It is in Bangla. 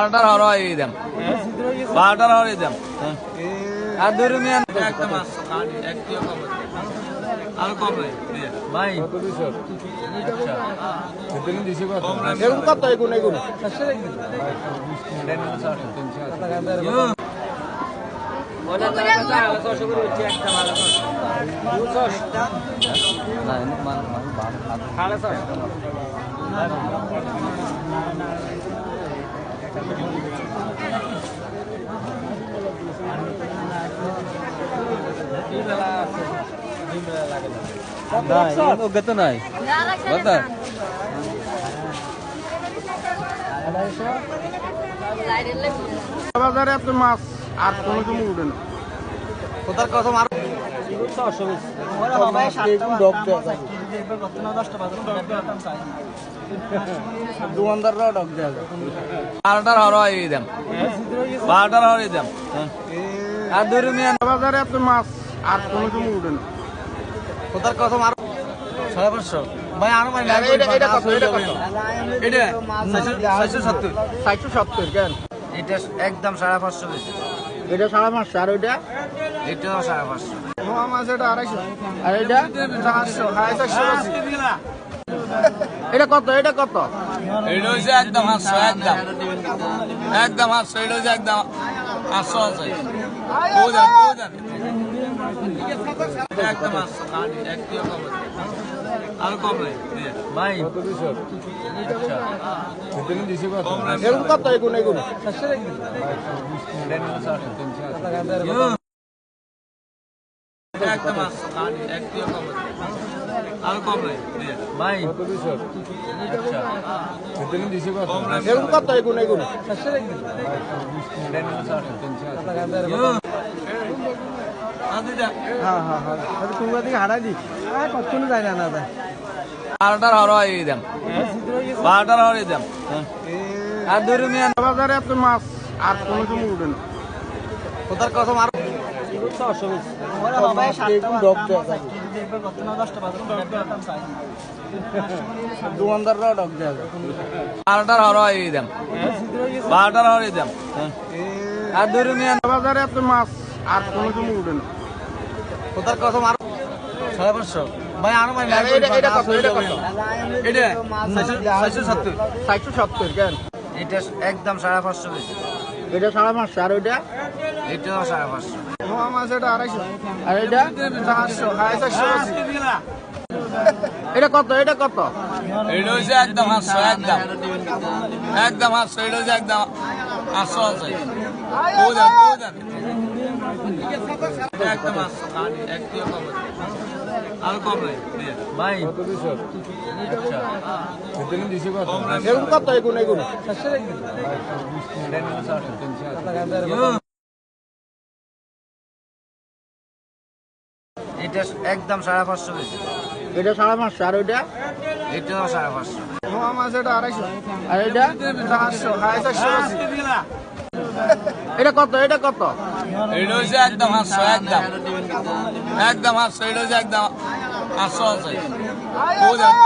বারোটার হরই দাম, বারোটার হরই দাম। আর দুই রুমিয়ান একটা মাছ একটিও কম আর কম নাই ভাই এগুলো কত এগুলো এগুলো তো নাই বাজারে আপনি মাছ আর কোনো সময় উঠে না কোথার কথা মার দোকানদাররাও ডক দেওয়া যায় বারোটার হরই দাম, বারোটার হরই দাম। আর দুই রুমিয়ান বাজারে আপনি মাছ আর কোনো সময় উঠে না কোথার কথা মার 550 ভাই আরো ভাই এটা কত এটা কত এটা 670 470 কেন এটা একদম 550 বেশি এটা 550 আর ওইটা এটাও 550 নোয়া মাছ এটা 250 আর এটা 400 450 এটা কত এটা কত এটা হচ্ছে একদম 800 একদম একদম 800 এটা হচ্ছে একদম 800 আছে কোদান একদম 800 একটিও কম আর কম নাই ভাই এগুলো কত এগুলো এগুলো একদম 800 একটিও কম আর কম নাই ভাই এগুলো কত এগুলো এগুলো হ্যাঁ হ্যাঁ হ্যাঁ তোমরা দিকে হারাই দি কতক্ষণ যায় না না বারোটার হরই দাম, বারোটার হরই দাম। আর দুই রুমিয়ান বাজারে আপনি মাছ আর কোনো সময় উঠে না কোথার কথা মার দোকানদাররাও ডক দেওয়া যায় বারোটার হরই দাম, বারোটার হরই দাম। আর দুই রুমিয়ান বাজারে আপনি মাছ আর কোনো সময় উঠে না কোথার কথা মার 550 ভাই আরো ভাই এটা কত এটা কত এটা 670 470 কেন এটা একদম 550 বেশি এটা 550 আর ওইটা এটাও 550 নোয়া মাছ এটা 250 আর এটা 400 450 এটা কত এটা কত এটা হচ্ছে একদম 800 একদম একদম 800 এটা হচ্ছে একদম 800 আছে কোদান একদম 800 একটিও কম আর কম নাই ভাই এগুলো কত এগুলো এগুলো এটা একদম 550 বেশি এটা 550 আর ওইটা এটাও 550 নোয়া মাছ এটা 250 আর এটা 400 450 এটা কত এটা কত এটা হচ্ছে একদম 800 একদম একদম 800 এটা হচ্ছে একদম 800 আছে কোদান